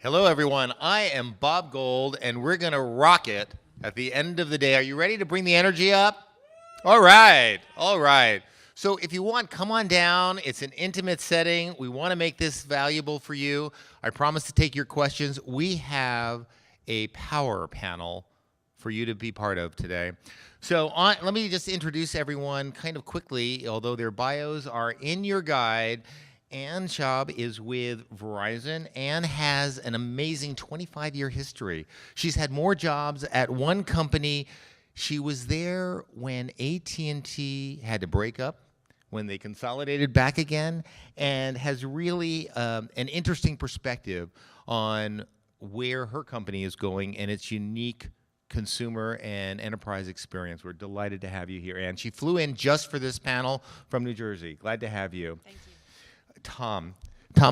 Hello, everyone. I am Bob Gold, and we're going to rock it at the end of the day. Are you ready to bring the energy up? All right. All right. So if you want, come on down. It's an intimate setting. We want to make this valuable for you. I promise to take your questions. We have a power panel for you to be part of today. So let me just introduce everyone kind of quickly, although their bios are in your guide. Ann Shaub is with Verizon and has an amazing 25-year history. She's had more jobs at one company. She was there when AT&T had to break up, when they consolidated back again, and has really an interesting perspective on where her company is going and its unique consumer and enterprise experience. We're delighted to have you here, Ann. She flew in just for this panel from New Jersey. Glad to have you. Thank you. Tom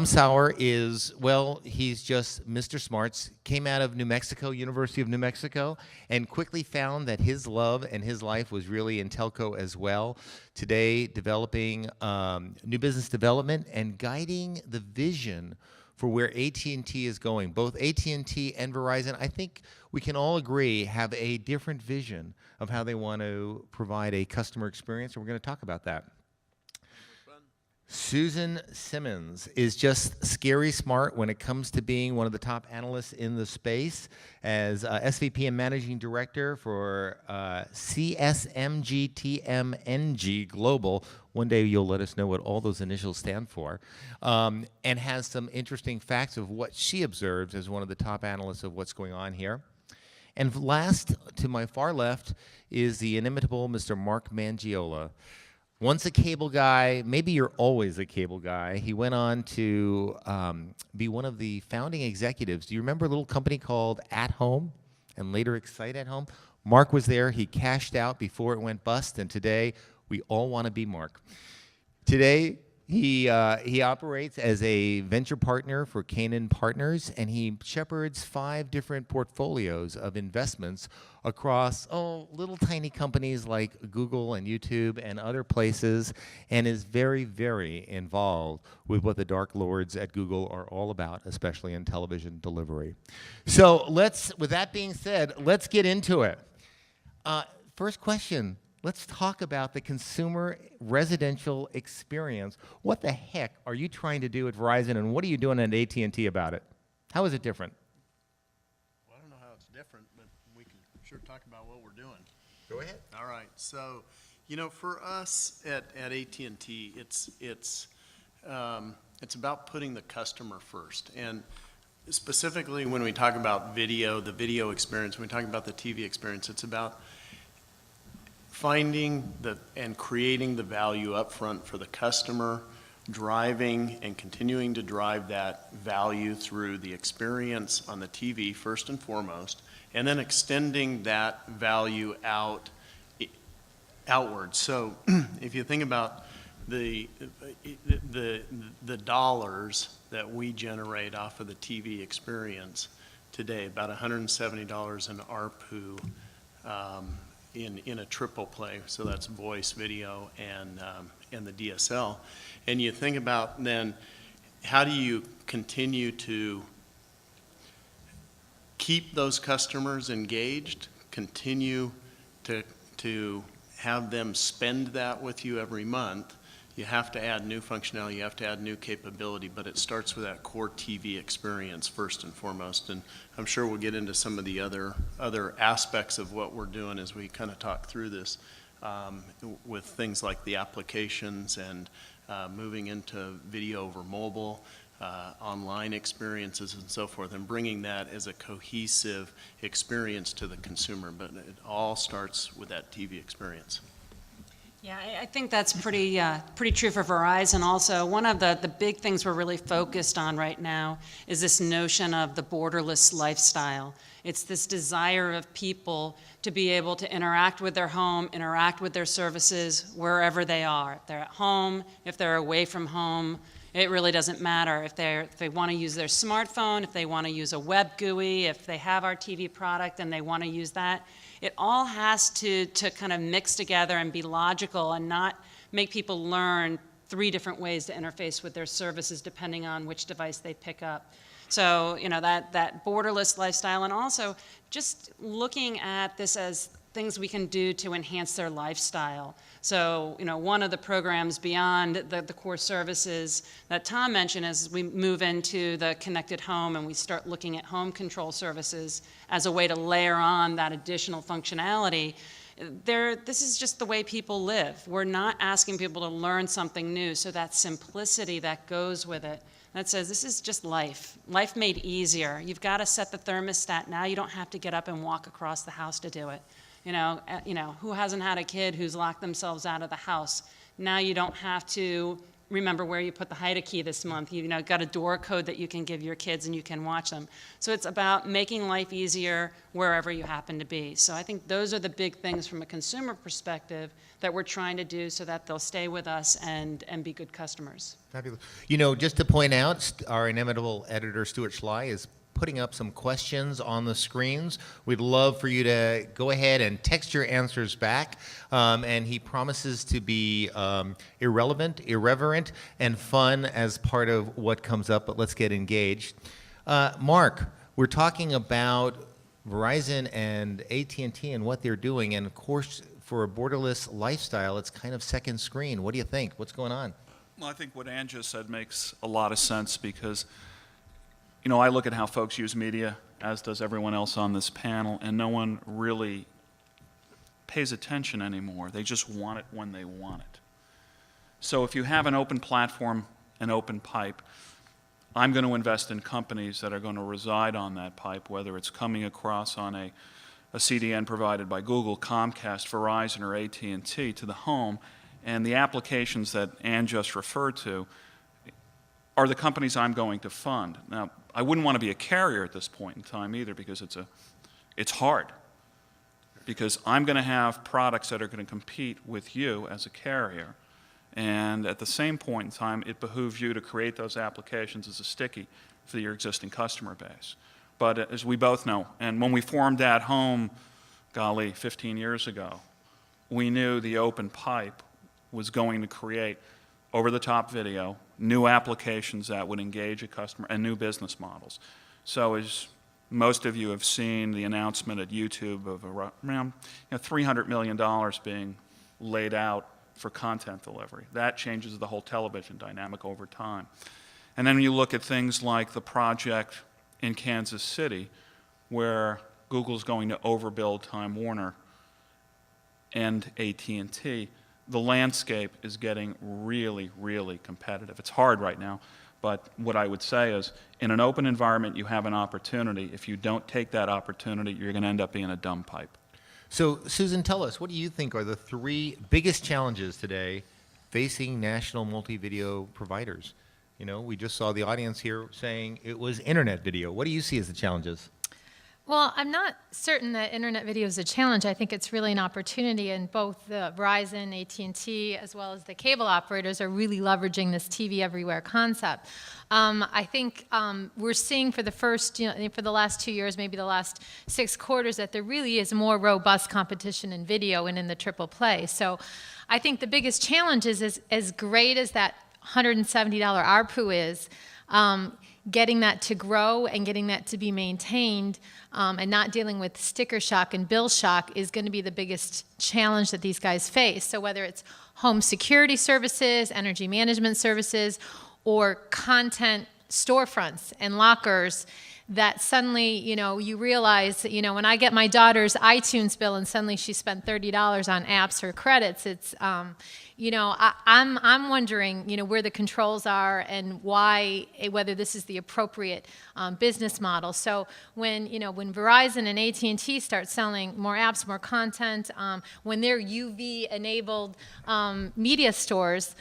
Sauer is, well, he's just Mr. Smarts, came out of New Mexico, University of New Mexico, and quickly found that his love and his life was really in telco as well. Today, developing new business development and guiding the vision for where AT&T is going. Both AT&T and Verizon, I think we can all agree, have a different vision of how they want to provide a customer experience, and we're going to talk about that. Susan Simmons is just scary smart when it comes to being one of the top analysts in the space as SVP and Managing Director for CSMG TMNG Global. One day you'll let us know what all those initials stand for, and has some interesting facts of what she observes as one of the top analysts of what's going on here. And last, to my far left, is the inimitable Mr. Mark Mangiola. Once a cable guy, maybe you're always a cable guy. He went on to be one of the founding executives. Do you remember a little company called At Home and later Excite at Home? Mark was there. He cashed out before it went bust, and today we all want to be Mark. Today, he operates as a venture partner for Canaan Partners, and he shepherds 5 different portfolios of investments across little tiny companies like Google and YouTube and other places, and is very, very involved with what the Dark Lords at Google are all about, especially in television delivery. So with that being said, let's get into it. First question. Let's talk about the consumer residential experience. What the heck are you trying to do at Verizon, and what are you doing at AT&T about it? How is it different? Well, I don't know how it's different, but we can sure talk about what we're doing. Go ahead. All right. So, for us at AT&T, it's about putting the customer first, and specifically when we talk about video, the video experience, when we talk about the TV experience, it's about finding and creating the value up front for the customer, driving and continuing to drive that value through the experience on the TV first and foremost, and then extending that value outward. So if you think about the dollars that we generate off of the TV experience today, about $170 in ARPU, in a triple play, so that's voice, video, and the DSL. And you think about then, how do you continue to keep those customers engaged, continue to have them spend that with you every month? You have to add new functionality, you have to add new capability, but it starts with that core TV experience first and foremost. And I'm sure we'll get into some of the other aspects of what we're doing as we kind of talk through this, with things like the applications and moving into video over mobile, online experiences and so forth, and bringing that as a cohesive experience to the consumer. But it all starts with that TV experience. Yeah, I think that's pretty true for Verizon also. One of the big things we're really focused on right now is this notion of the borderless lifestyle. It's this desire of people to be able to interact with their home, interact with their services wherever they are. If they're at home, if they're away from home, it really doesn't matter. If they want to use their smartphone, if they want to use a web GUI, if they have our TV product and they want to use that, it all has to kind of mix together and be logical and not make people learn 3 different ways to interface with their services depending on which device they pick up. So, that borderless lifestyle, and also just looking at this as things we can do to enhance their lifestyle. So, one of the programs beyond the core services that Tom mentioned is we move into the connected home and we start looking at home control services as a way to layer on that additional functionality. This is just the way people live. We're not asking people to learn something new, so that simplicity that goes with it, that says this is just life made easier. You've got to set the thermostat now. You don't have to get up and walk across the house to do it. Who hasn't had a kid who's locked themselves out of the house? Now you don't have to remember where you put the HIDA key this month. You've got a door code that you can give your kids and you can watch them. So it's about making life easier wherever you happen to be. So I think those are the big things from a consumer perspective that we're trying to do so that they'll stay with us and be good customers. Fabulous. Just to point out, our inimitable editor, Stuart Schley, is putting up some questions on the screens. We'd love for you to go ahead and text your answers back. And he promises to be irrelevant, irreverent, and fun as part of what comes up, but let's get engaged. Mark, we're talking about Verizon and AT&T and what they're doing, and of course, for a borderless lifestyle, it's kind of second screen. What do you think? What's going on? Well, I think what Ann just said makes a lot of sense because I look at how folks use media, as does everyone else on this panel, and no one really pays attention anymore. They just want it when they want it. So if you have an open platform, an open pipe, I'm going to invest in companies that are going to reside on that pipe, whether it's coming across on a CDN provided by Google, Comcast, Verizon, or AT&T to the home, and the applications that Ann just referred to are the companies I'm going to fund. Now, I wouldn't want to be a carrier at this point in time either because it's hard. Because I'm going to have products that are going to compete with you as a carrier. And at the same point in time, it behooves you to create those applications as a sticky for your existing customer base. But as we both know, and when we formed At Home, 15 years ago, we knew the open pipe was going to create over-the-top video, new applications that would engage a customer, and new business models. So as most of you have seen the announcement at YouTube of around $300 million being laid out for content delivery. That changes the whole television dynamic over time. And then you look at things like the project in Kansas City where Google's going to overbuild Time Warner and AT&T. The landscape is getting really, really competitive. It's hard right now, but what I would say is in an open environment, you have an opportunity. If you don't take that opportunity, you're going to end up being a dumb pipe. So, Susan, tell us, what do you think are the three biggest challenges today facing national multi-video providers? We just saw the audience here saying it was internet video. What do you see as the challenges? Well, I'm not certain that internet video is a challenge. I think it's really an opportunity, and both the Verizon, AT&T, as well as the cable operators are really leveraging this TV everywhere concept. I think we're seeing for the first, for the last 2 years, maybe the last 6 quarters, that there really is more robust competition in video and in the triple play. So I think the biggest challenge is as great as that $170 ARPU is, getting that to grow and getting that to be maintained and not dealing with sticker shock and bill shock is going to be the biggest challenge that these guys face. So whether it's home security services, energy management services, or content storefronts and lockers, that suddenly, you realize, when I get my daughter's iTunes bill and suddenly she spent $30 on apps or credits, it's, I'm wondering, where the controls are and why, whether this is the appropriate business model. So when Verizon and AT&T start selling more apps, more content, when they're UV-enabled media stores,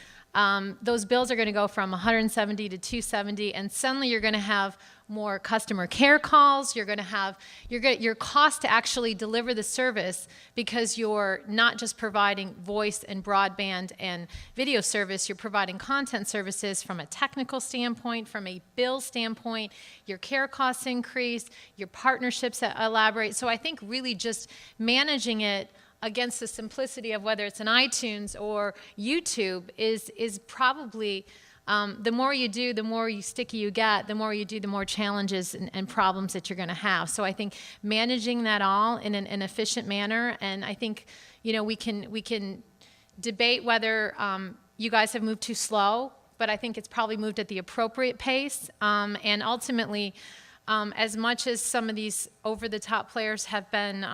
those bills are going to go from $170 to $270, and suddenly you're going to have more customer care calls. You're going to have your cost to actually deliver the service, because you're not just providing voice and broadband and video service, you're providing content services from a technical standpoint, from a bill standpoint. Your care costs increase, your partnerships elaborate. So I think really just managing it against the simplicity of whether it's an iTunes or YouTube is probably the more you do, the more sticky you get, the more you do, the more challenges and problems that you're going to have. So I think managing that all in an efficient manner, and I think, we can debate whether you guys have moved too slow, but I think it's probably moved at the appropriate pace. And ultimately, as much as some of these over-the-top players have been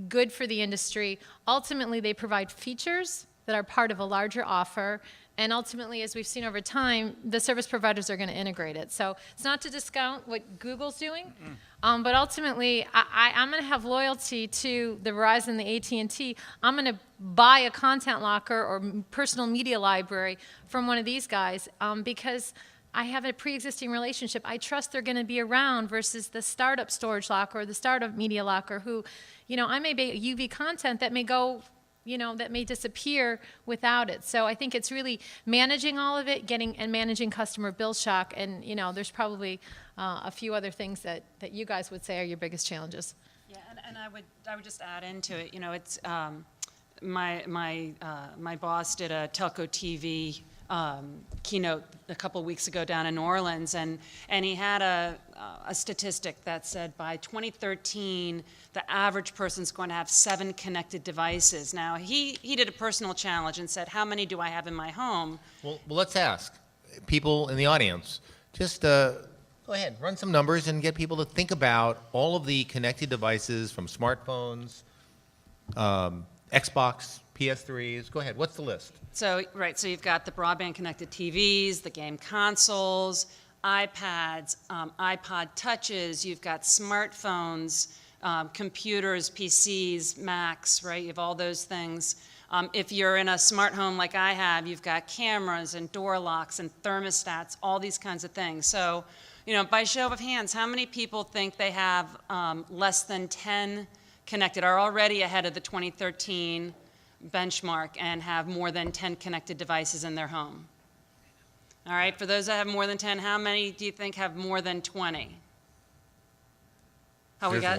good for the industry, ultimately they provide features that are part of a larger offer. And ultimately, as we've seen over time, the service providers are going to integrate it. So it's not to discount what Google's doing, but ultimately, I'm going to have loyalty to the Verizon, the AT&T. I'm going to buy a content locker or personal media library from one of these guys because I have a pre-existing relationship. I trust they're going to be around versus the startup storage locker or the startup media locker who, I may be UV content that may go, that may disappear without it. So I think it's really managing all of it, managing customer bill shock, and there's probably a few other things that you guys would say are your biggest challenges. Yeah, and I would just add into it. It's my boss did a telco TV keynote a couple of weeks ago down in New Orleans, and he had a statistic that said by 2013, the average person's going to have 7 connected devices. Now, he did a personal challenge and said, how many do I have in my home? Well, let's ask people in the audience. Just go ahead, run some numbers and get people to think about all of the connected devices from smartphones, Xbox, PS3s. Go ahead. What's the list? So you've got the broadband connected TVs, the game consoles, iPads, iPod touches, you've got smartphones, computers, PCs, Macs, right? You have all those things. If you're in a smart home like I have, you've got cameras and door locks and thermostats, all these kinds of things. So, by show of hands, how many people think they have less than 10 connected, are already ahead of the 2013 benchmark and have more than 10 connected devices in their home? All right, for those that have more than 10, how many do you think have more than 20? Oh, we got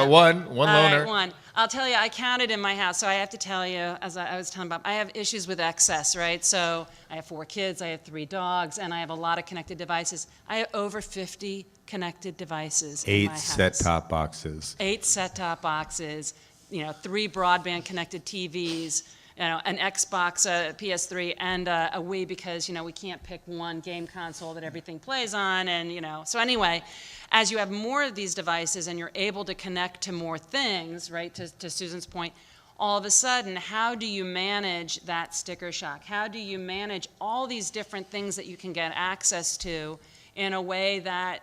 one All loner. right, one. I'll tell you, I counted in my house, so I have to tell you, as I was telling Bob, I have issues with excess, right? So I have 4 kids, I have 3 dogs, and I have a lot of connected devices. I have over 50 connected devices in my house. 8 set-top boxes. 8 set-top boxes, 3 broadband connected TVs, an Xbox, a PS3, and a Wii because, we can't pick one game console that everything plays on, and, So anyway, as you have more of these devices and you're able to connect to more things, right, to Susan's point, all of a sudden, how do you manage that sticker shock? How do you manage all these different things that you can get access to in a way that,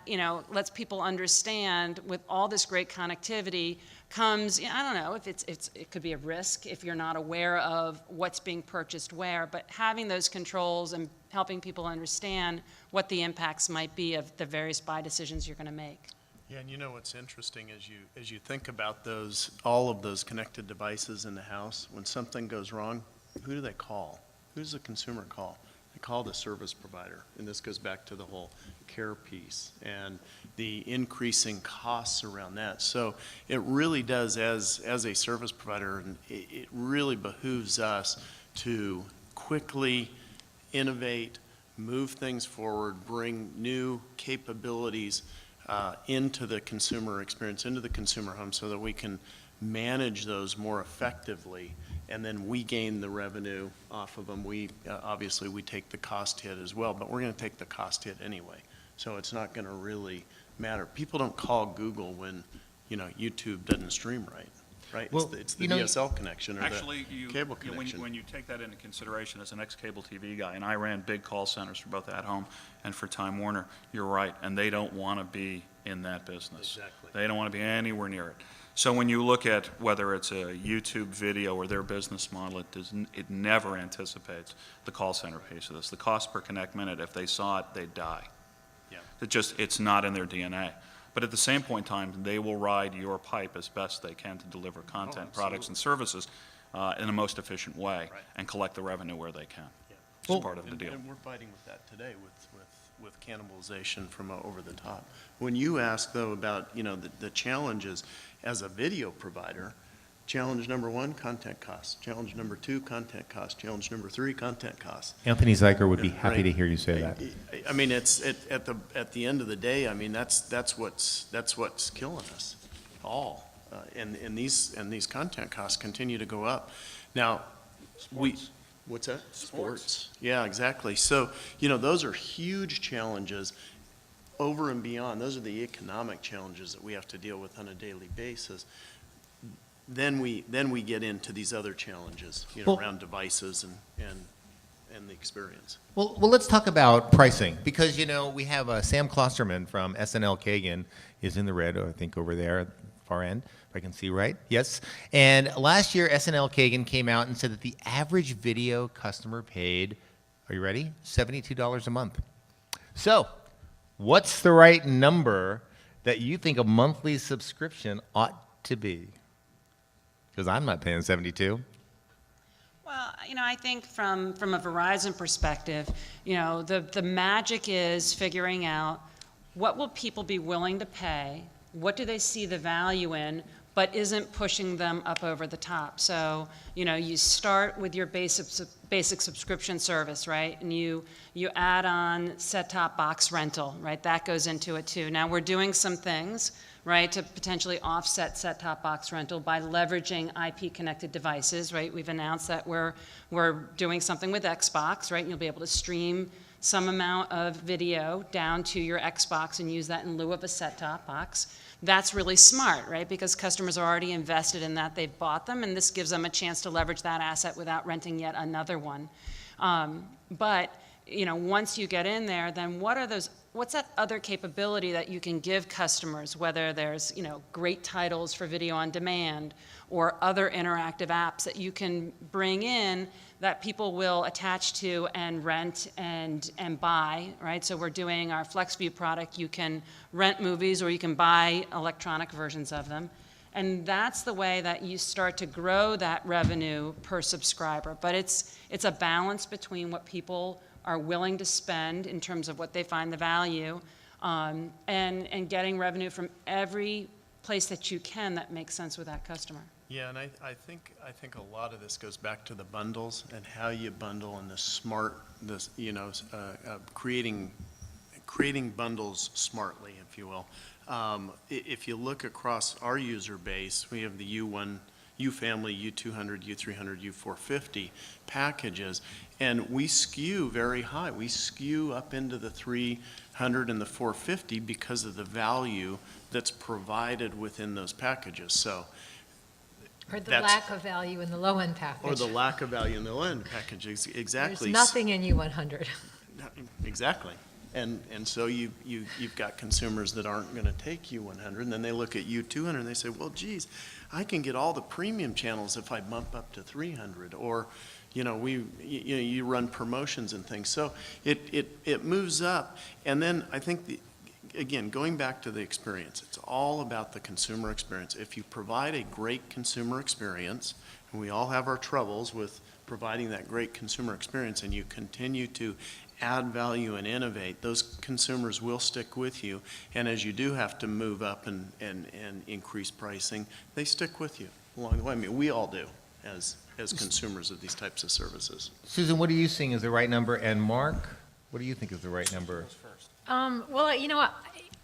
lets people understand with all this great connectivity comes, I don't know, if it could be a risk if you're not aware of what's being purchased where, but having those controls and helping people understand what the impacts might be of the various buy decisions you're going to make. Yeah, and what's interesting as you think about all of those connected devices in the house, when something goes wrong, who do they call? Who does the consumer call? They call the service provider, and this goes back to the whole care piece and the increasing costs around that. So it really does, as a service provider, and it really behooves us to quickly innovate, move things forward, bring new capabilities into the consumer experience, into the consumer home, so that we can manage those more effectively, and then we gain the revenue off of them. Obviously we take the cost hit as well, but we're going to take the cost hit anyway. So it's not going to really matter. People don't call Google when YouTube doesn't stream right? Well, It's the DSL connection or Actually, the cable connection. when you take that into consideration as an ex-cable TV guy, and I ran big call centers for both At Home and for Time Warner, you're right, and they don't want to be in that business. Exactly. They don't want to be anywhere near it. So when you look at whether it's a YouTube video or their business model, it never anticipates the call center piece of this. The cost per connect minute, if they saw it, they'd die. Yeah. It's not in their DNA. But at the same point in time, they will ride your pipe as best they can to deliver content, products, and services in the most efficient way and collect the revenue where they can. Yeah. It's part of the deal. And we're fighting with that today with cannibalization from over the top. When you ask, though, about the challenges as a video provider, Challenge number 1, content costs. Challenge number 2, content costs. Challenge number 3, content costs. Anthony Zeiger would be happy Right. to hear you say that. I mean, it's at the end of the day. I mean, that's what's killing us all. And these content costs continue to go up. Now, what's that? Sports. Yeah, exactly. So those are huge challenges. Over and beyond, those are the economic challenges that we have to deal with on a daily basis. Then we get into these other challenges, Well- around devices and the experience. Well, let's talk about pricing because we have Sam Klosterman from SNL Kagan is in the red, I think over there, at the far end, if I can see right. Yes. And last year, SNL Kagan came out and said that the average video customer paid, are you ready? $72 a month. So, what's the right number that you think a monthly subscription ought to be? Because I'm not paying 72. Well, I think from a Verizon perspective, the magic is figuring out what will people be willing to pay, what do they see the value in, but isn't pushing them up over the top. So, you start with your basic subscription service, right? And you add on set-top box rental, right? That goes into it too. Now, we're doing some things, right, to potentially offset set-top box rental by leveraging IP-connected devices, right? We've announced that we're doing something with Xbox, right? And you'll be able to stream some amount of video down to your Xbox and use that in lieu of a set-top box. That's really smart, right? Because customers are already invested in that. They've bought them, and this gives them a chance to leverage that asset without renting yet another one. But once you get in there, then what's that other capability that you can give customers, whether there's, great titles for video on demand or other interactive apps that you can bring in that people will attach to and rent and buy, right? So we're doing our FlexView product. You can rent movies or you can buy electronic versions of them. And that's the way that you start to grow that revenue per subscriber. But it's a balance between what people are willing to spend in terms of what they find the value, and getting revenue from every place that you can that makes sense with that customer. Yeah, and I think a lot of this goes back to the bundles and how you bundle and creating bundles smartly, if you will. If you look across our user base, we have the U1, U family, U200, U300, U450 packages, and we skew very high. We skew up into the 300 and the 450 because of the value that's provided within those packages. So. Or the lack of value in the low-end package. Or the lack of value in the low-end package, exactly. There's nothing in U100. Exactly. And so you've got consumers that aren't going to take U100, and then they look at U200 and they say, well, geez, I can get all the premium channels if I bump up to 300. Or, you run promotions and things. So it moves up. And then I think again, going back to the experience, it's all about the consumer experience. If you provide a great consumer experience, and we all have our troubles with providing that great consumer experience, and you continue to add value and innovate, those consumers will stick with you. And as you do have to move up and increase pricing, they stick with you along the way. I mean, we all do as consumers of these types of services. Susan, what are you seeing as the right number? And Mark, what do you think is the right number? Well,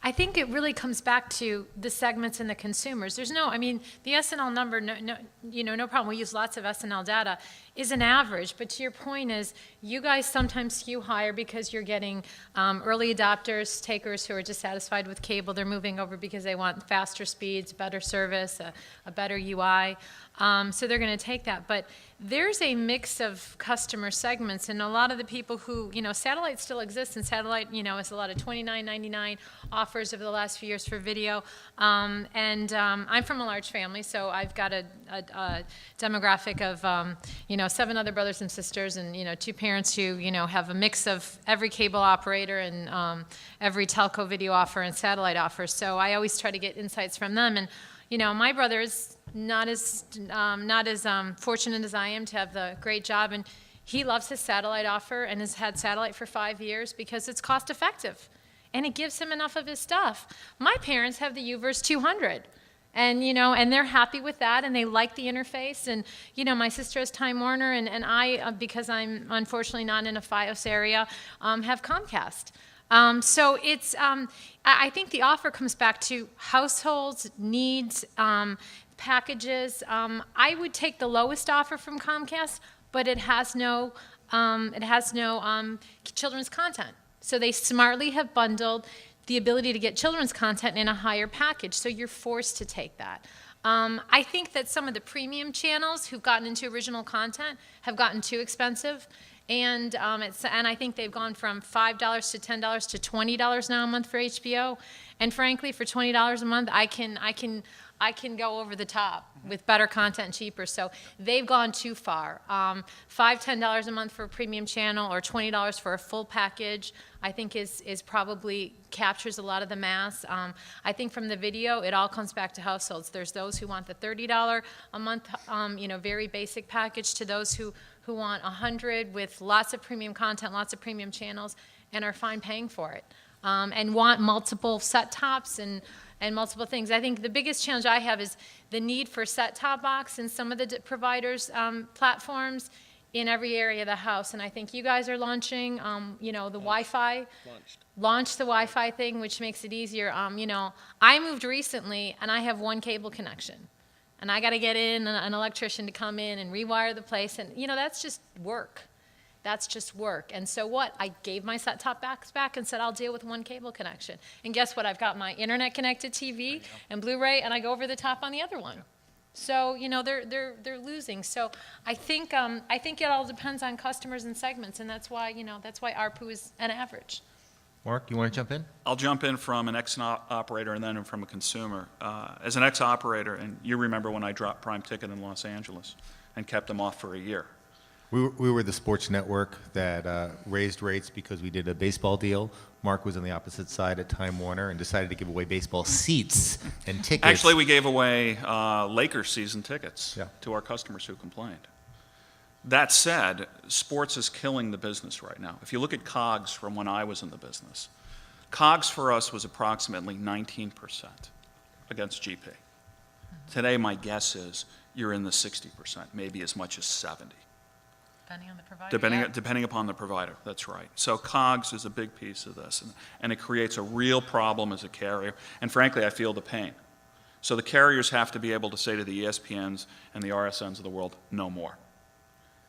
I think it really comes back to the segments and the consumers. The SNL number, no problem. We use lots of SNL data, is an average. But to your point is, you guys sometimes skew higher because you're getting early adopters, takers who are dissatisfied with cable. They're moving over because they want faster speeds, better service, a better UI. So they're going to take that. But there's a mix of customer segments, and a lot of the people who, satellite still exists, and satellite, is a lot of $29.99 offers over the last few years for video. I'm from a large family, so I've got a demographic of, 7 other brothers and sisters, and, 2 parents who, have a mix of every cable operator and every telco video offer and satellite offer. So I always try to get insights from them. And, my brother is not as fortunate as I am to have the great job, and he loves his satellite offer and has had satellite for 5 years because it's cost effective, and it gives him enough of his stuff. My parents have the UVerse 200, And, and they're happy with that, and they like the interface. And, my sister has Time Warner, and I, because I'm unfortunately not in a FiOS area, have Comcast. So it's, I think the offer comes back to households, needs, packages. I would take the lowest offer from Comcast, but it has no children's content. So they smartly have bundled the ability to get children's content in a higher package, so you're forced to take that. I think that some of the premium channels who've gotten into original content have gotten too expensive, and I think they've gone from $5 to $10 to $20 now a month for HBO, and frankly, for $20 a month, I can go over the top with better content, cheaper. So they've gone too far. $5, $10 a month for a premium channel, or $20 for a full package, I think is probably captures a lot of the mass. I think from the video, it all comes back to households. There's those who want the $30 a month, very basic package, to those who want 100 with lots of premium content, lots of premium channels, and are fine paying for it, and want multiple set tops and multiple things. I think the biggest challenge I have is the need for set-top box in some of the providers' platforms in every area of the house. And I think you guys are launching, the Wi-Fi. Launched the Wi-Fi thing, which makes it easier. I moved recently, and I have one cable connection. And I got to get in an electrician to come in and rewire the place. And, that's just work. That's just work. And so what? I gave my set-top box back and said, I'll deal with one cable connection. And guess what? I've got my internet-connected TV and Blu-ray, and I go over the top on the other one. So, they're losing. So I think it all depends on customers and segments, and that's why ARPU is an average. Mark, you want to jump in? I'll jump in from an ex-operator and then from a consumer. As an ex-operator, and you remember when I dropped Prime Ticket in Los Angeles and kept them off for a year. We were the sports network that raised rates because we did a baseball deal. Mark was on the opposite side at Time Warner and decided to give away baseball seats and tickets. Actually, we gave away Lakers season tickets to our customers who complained. That said, sports is killing the business right now. If you look at COGS from when I was in the business, COGS for us was approximately 19% against GP. Today, my guess is you're in the 60%, maybe as much as 70%. Depending on the provider. Depending upon the provider, that's right. So COGS is a big piece of this, and it creates a real problem as a carrier. And frankly, I feel the pain. So the carriers have to be able to say to the ESPNs and the RSNs of the world, no more.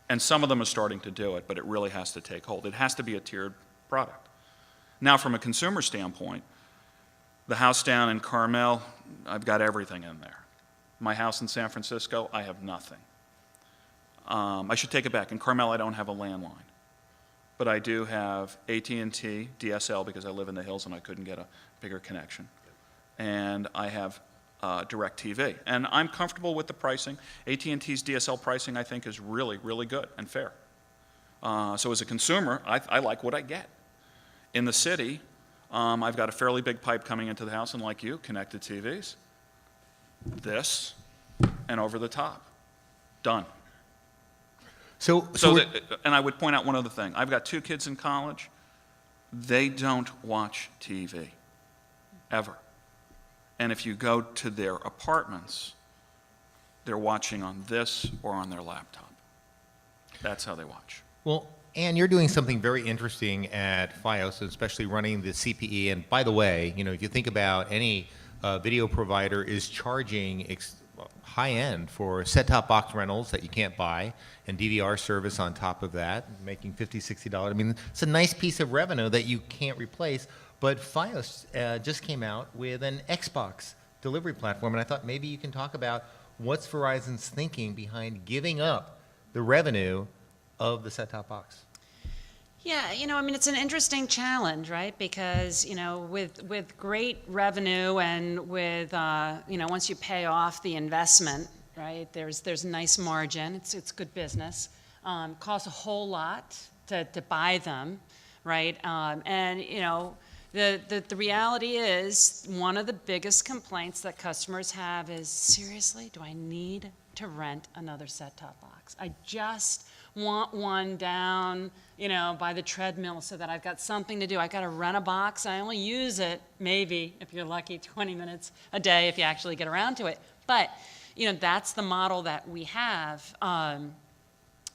And some of them are starting to do it, but it really has to take hold. It has to be a tiered product. Now, from a consumer standpoint, the house down in Carmel, I've got everything in there. My house in San Francisco, I have nothing. I should take it back. In Carmel, I don't have a landline. But I do have AT&T, DSL, because I live in the hills and I couldn't get a bigger connection. And I have DirecTV. And I'm comfortable with the pricing. AT&T's DSL pricing, I think, is really, really good and fair. So as a consumer, I like what I get. In the city, I've got a fairly big pipe coming into the house, and like you, connected TVs. This, and over the top. Done. And I would point out one other thing. I've got 2 kids in college. They don't watch TV, ever. And if you go to their apartments, they're watching on this or on their laptop. That's how they watch. Well, Ann, you're doing something very interesting at FiOS, especially running the CPE. And by the way, if you think about any video provider is charging high-end for set-top box rentals that you can't buy, and DVR service on top of that, making $50, $60. I mean, it's a nice piece of revenue that you can't replace. But FiOS just came out with an Xbox delivery platform, and I thought maybe you can talk about what's Verizon's thinking behind giving up the revenue of the set-top box. Yeah, it's an interesting challenge, right? Because, with great revenue and with, once you pay off the investment, right, there's a nice margin. It's good business. Costs a whole lot to buy them, right? The reality is one of the biggest complaints that customers have is, seriously, do I need to rent another set-top box? I just want one down, by the treadmill so that I've got something to do. I got to rent a box. I only use it, maybe, if you're lucky, 20 minutes a day if you actually get around to it. But, that's the model that we have.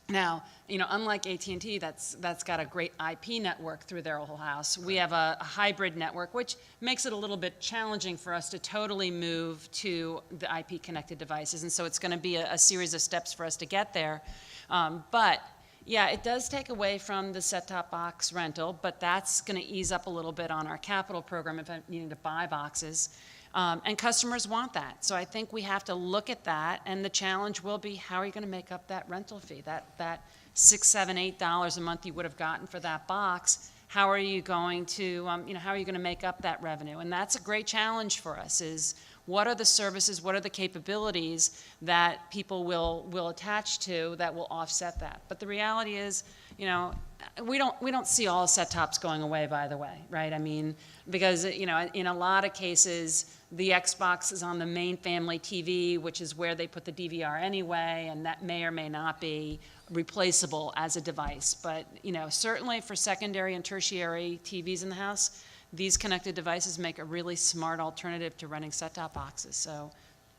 Now, unlike AT&T, that's got a great IP network through their whole house. We have a hybrid network, which makes it a little bit challenging for us to totally move to the IP connected devices. And so it's going to be a series of steps for us to get there. But yeah, it does take away from the set-top box rental, but that's going to ease up a little bit on our capital program if I'm needing to buy boxes. And customers want that. So I think we have to look at that, and the challenge will be, how are you going to make up that rental fee, that $6, $7, $8 a month you would have gotten for that box? How are you going to, how are you going to make up that revenue? And that's a great challenge for us, is what are the services, what are the capabilities that people will attach to that will offset that? But the reality is, we don't see all set-tops going away, by the way, right? I mean, because, in a lot of cases, the Xbox is on the main family TV, which is where they put the DVR anyway, and that may or may not be replaceable as a device. But, certainly for secondary and tertiary TVs in the house, these connected devices make a really smart alternative to renting set-top boxes. So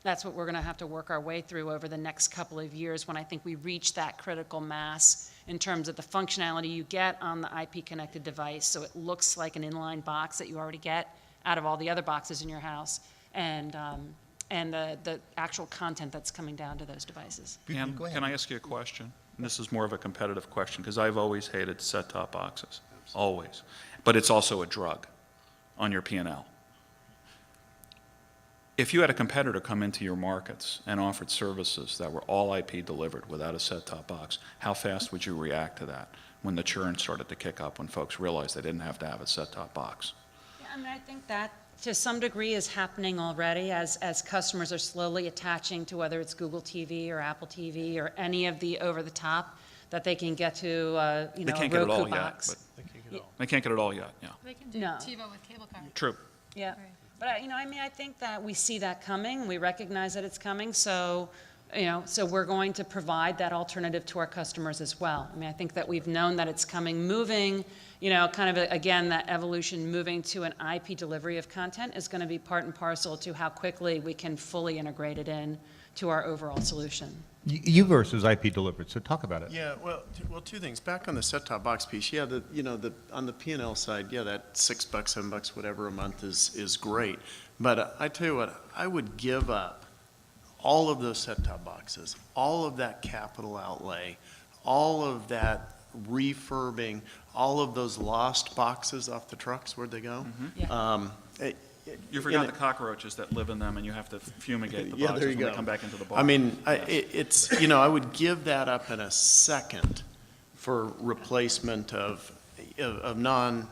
that's what we're going to have to work our way through over the next couple of years, when I think we reach that critical mass in terms of the functionality you get on the IP connected device, so it looks like an inline box that you already get out of all the other boxes in your house, and the actual content that's coming down to those devices. Pam, can I ask you a question? And this is more of a competitive question, because I've always hated set-top boxes, always. But it's also a drug on your P&L. If you had a competitor come into your markets and offered services that were all IP delivered without a set-top box, how fast would you react to that when the churn started to kick up, when folks realized they didn't have to have a set-top box? Yeah, I mean, I think that to some degree is happening already as customers are slowly attaching to, whether it's Google TV or Apple TV or any of the over-the-top that they can get to, a They can't get it all Roku box. yet, but they can't get it all yet, yeah. They can do No. TiVo with cable card. True. Yeah. Right. But, I think that we see that coming. We recognize that it's coming. So, so we're going to provide that alternative to our customers as well. I think that we've known that it's coming, moving, kind of, again, that evolution, moving to an IP delivery of content is going to be part and parcel to how quickly we can fully integrate it in to our overall solution. UVerse is IP delivered, so talk about it. Yeah, well, two things. Back on the set-top box piece, yeah, on the P&L side, yeah, that $6, $7, whatever a month is great. But I tell you what, I would give up all of those set-top boxes, all of that capital outlay, all of that refurbing, all of those lost boxes off the trucks. Where'd they go? Yeah. You forgot the cockroaches that live in them, and you have to fumigate the Yeah, boxes there when you they go. come back into the box. I mean, I would give that up in a second for replacement of non,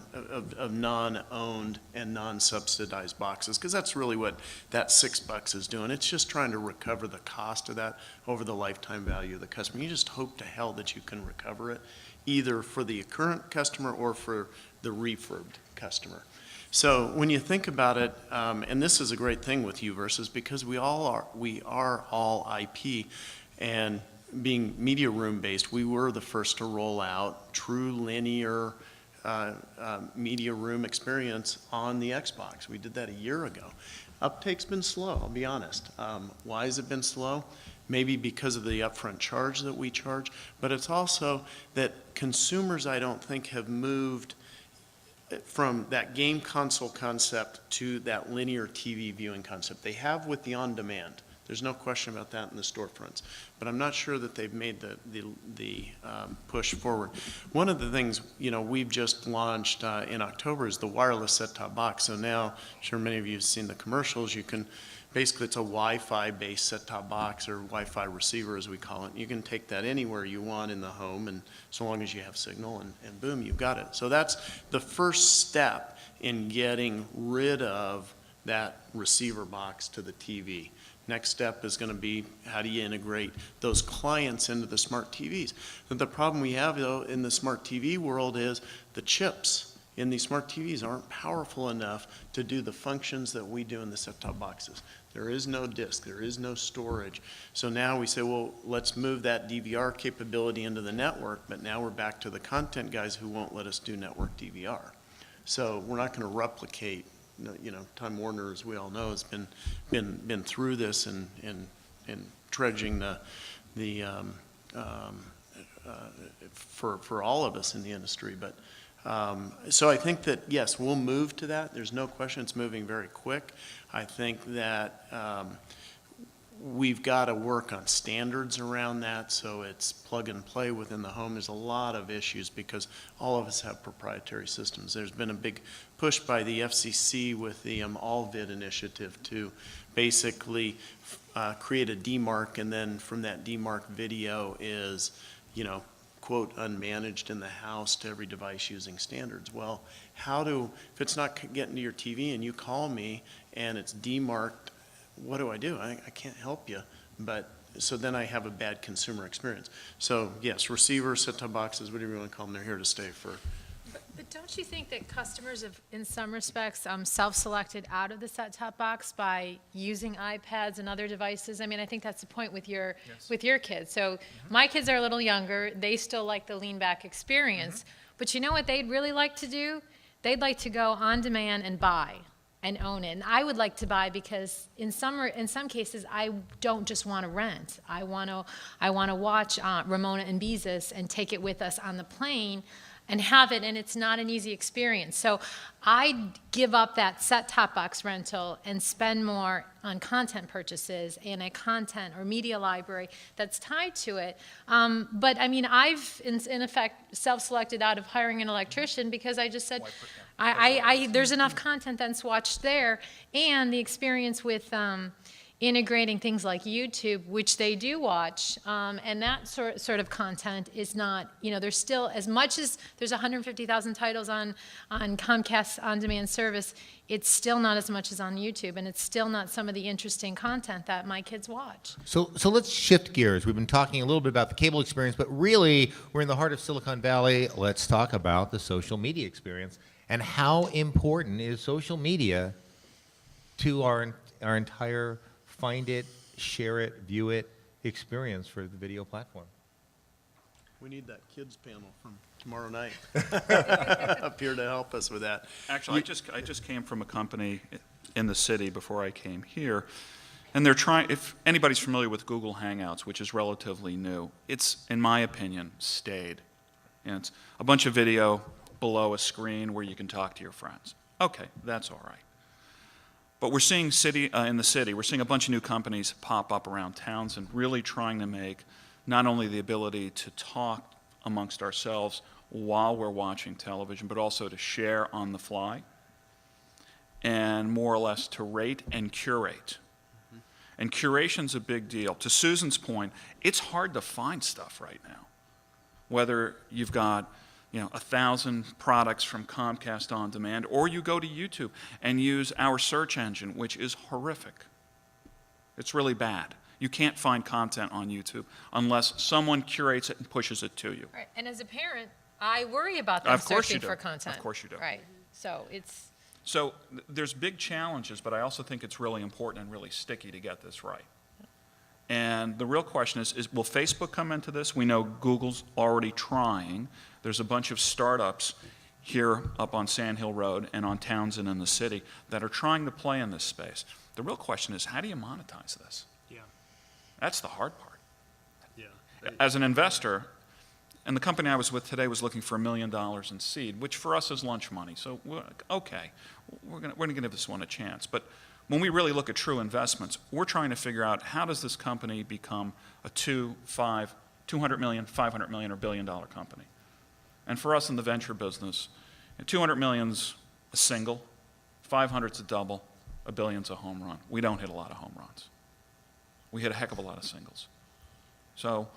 of non-owned and non-subsidized boxes, because that's really what that $6 is doing. It's just trying to recover the cost of that over the lifetime value of the customer. You just hope to hell that you can recover it, either for the current customer or for the refurbed customer. So when you think about it, and this is a great thing with UVerse, is because we are all IP, and being media room based, we were the first to roll out true linear media room experience on the Xbox. We did that a year ago. Uptake's been slow, I'll be honest. Why has it been slow? Maybe because of the upfront charge that we charge, but it's also that consumers, I don't think, have moved from that game console concept to that linear TV viewing concept. They have with the on-demand. There's no question about that in the storefronts. But I'm not sure that they've made the push forward. One of the things, we've just launched in October is the wireless set-top box. So now, I'm sure many of you have seen the commercials. You can, basically it's a Wi-Fi based set-top box, or Wi-Fi receiver as we call it. You can take that anywhere you want in the home, and so long as you have signal, and boom, you've got it. So that's the first step in getting rid of that receiver box to the TV. Next step is going to be, how do you integrate those clients into the smart TVs? But the problem we have, though, in the smart TV world is the chips. and these smart TVs aren't powerful enough to do the functions that we do in the set-top boxes. There is no disk, there is no storage. So now we say, well, let's move that DVR capability into the network, but now we're back to the content guys who won't let us do network DVR. So we're not going to replicate, you know, Time Warner, as we all know, has been through this and dredging for all of us in the industry. But so I think that, yes, we'll move to that. There's no question it's moving very quick. I think that we've got to work on standards around that so it's plug and play within the home. There's a lot of issues because all of us have proprietary systems. There's been a big push by the FCC with the AllVid initiative to basically create a DMARC, and then from that DMARC video is, you know, quote, unmanaged in the house to every device using standards. Well, if it's not getting to your TV and you call me and it's demarked, what do? I can't help you. But so then I have a bad consumer experience. So yes, receivers, set-top boxes, whatever you want to call them, they're here to stay for. But don't you think that customers have, in some respects, self-selected out of the set-top box by using iPads and other devices? I mean, I think that's the point with your kids. So my kids are a little younger. They still like the lean-back experience. But you know what they'd really like to do? They'd like to go on demand and buy and own it. And I would like to buy because in some cases, I don't just want to rent. I want to watch Ramona and Beezus and take it with us on the plane and have it, and it's not an easy experience. So I give up that set-top box rental and spend more on content purchases and a content or media library that's tied to it. But I mean, I've in effect self-selected out of hiring an electrician because I just said, there's enough content that's watched there, and the experience with integrating things like YouTube, which they do watch, and that sort of content is not, you know, there's still, as much as there's 150,000 titles on Comcast on-demand service, it's still not as much as on YouTube, and it's still not some of the interesting content that my kids watch. So let's shift gears. We've been talking a little bit about the cable experience, but really we're in the heart of Silicon Valley. Let's talk about the social media experience and how important is social media to our entire find it, share it, view it experience for the video platform. We need that kids panel from tomorrow night up here to help us with that. Actually, I just came from a company in the city before I came here, and they're trying, if anybody's familiar with Google Hangouts, which is relatively new, it's, in my opinion, stayed. And it's a bunch of video below a screen where you can talk to your friends. Okay, that's all right. But we're seeing in the city, we're seeing a bunch of new companies pop up around towns and really trying to make not only the ability to talk amongst ourselves while we're watching television, but also to share on the fly and more or less to rate and curate. And curation's a big deal. To Susan's point, it's hard to find stuff right now. Whether you've got 1,000 products from Comcast On Demand, or you go to YouTube and use our search engine, which is horrific. It's really bad. You can't find content on YouTube unless someone curates it and pushes it to you. Right. And as a parent, I worry about them searching for content. Of course you do. Right. So it's... So there's big challenges, but I also think it's really important and really sticky to get this right. And the real question is will Facebook come into this? We know Google's already trying. There's a bunch of startups here up on Sand Hill Road and on Townsend in the city that are trying to play in this space. The real question is, how do you monetize this? Yeah. That's the hard part. Yeah. As an investor, and the company I was with today was looking for $1 million in seed, which for us is lunch money. So, okay, we're going to give this one a chance. But when we really look at true investments, we're trying to figure out how does this company become a $200 million, $500 million, or $1 billion company. And for us in the venture business, 200 million's a single, 500's a double, $1 billion's a home run. We don't hit a lot of home runs. We hit a heck of a lot of singles. So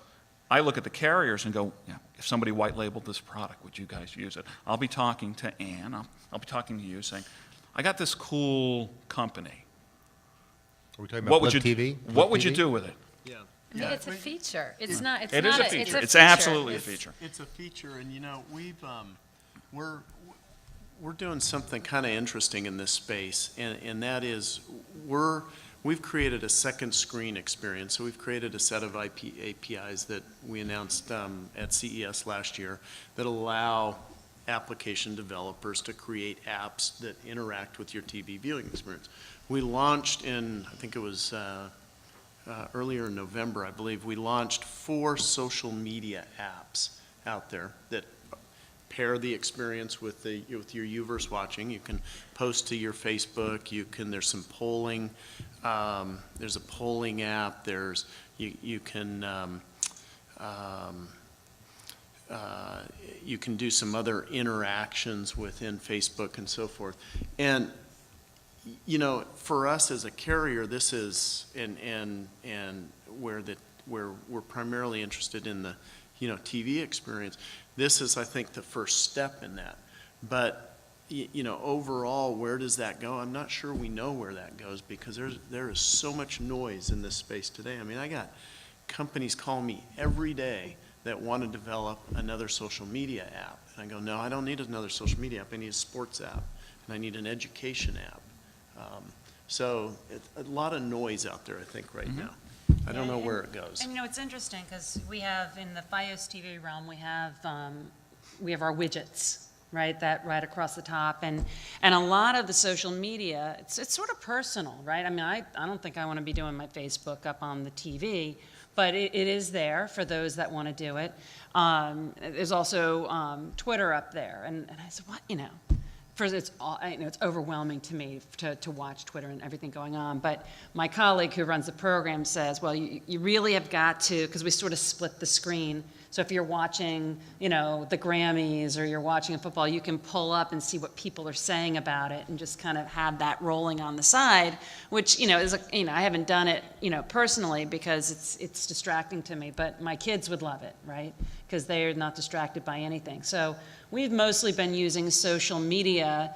I look at the carriers and go, if somebody white labeled this product, would you guys use it? I'll be talking to Ann, I'll be talking to you saying, I got this cool company. Are we talking about Flip TV? What would you do with it? Yeah. I mean, it's a feature. It's not. It's It not is a feature. It's absolutely a feature. It's a feature, and we're doing something kind of interesting in this space, and that is we've created a second screen experience. So we've created a set of APIs that we announced at CES last year that allow application developers to create apps that interact with your TV viewing experience. We launched in, I think it was earlier in November, I believe, we launched 4 social media apps out there that pair the experience with your Uverse watching. You can post to your Facebook. There's some polling. There's a polling app. You can do some other interactions within Facebook and so forth. And for us as a carrier, this is and where we're primarily interested in the TV experience. This is, I think, the first step in that. But overall, where does that go? I'm not sure we know where that goes, because there is so much noise in this space today. I mean, I got companies calling me every day that want to develop another social media app. And I go, no, I don't need another social media app. I need a sports app, and I need an education app. So it's a lot of noise out there, I think, right now. I don't know where it goes. And it's interesting, because we have, in the Fios TV realm, we have our widgets, right, that right across the top, and a lot of the social media, it's sort of personal, right? I mean, I don't think I want to be doing my Facebook up on the TV, but it is there for those that want to do it. There's also Twitter up there, and I said, what, First, it's overwhelming to me to watch Twitter and everything going on. But my colleague who runs the program says, well, you really have got to, because we sort of split the screen. So if you're watching, the Grammys, or you're watching a football, you can pull up and see what people are saying about it, and just kind of have that rolling on the side, which, is, I haven't done it, personally, because it's distracting to me. But my kids would love it, right? Because they're not distracted by anything. So we've mostly been using social media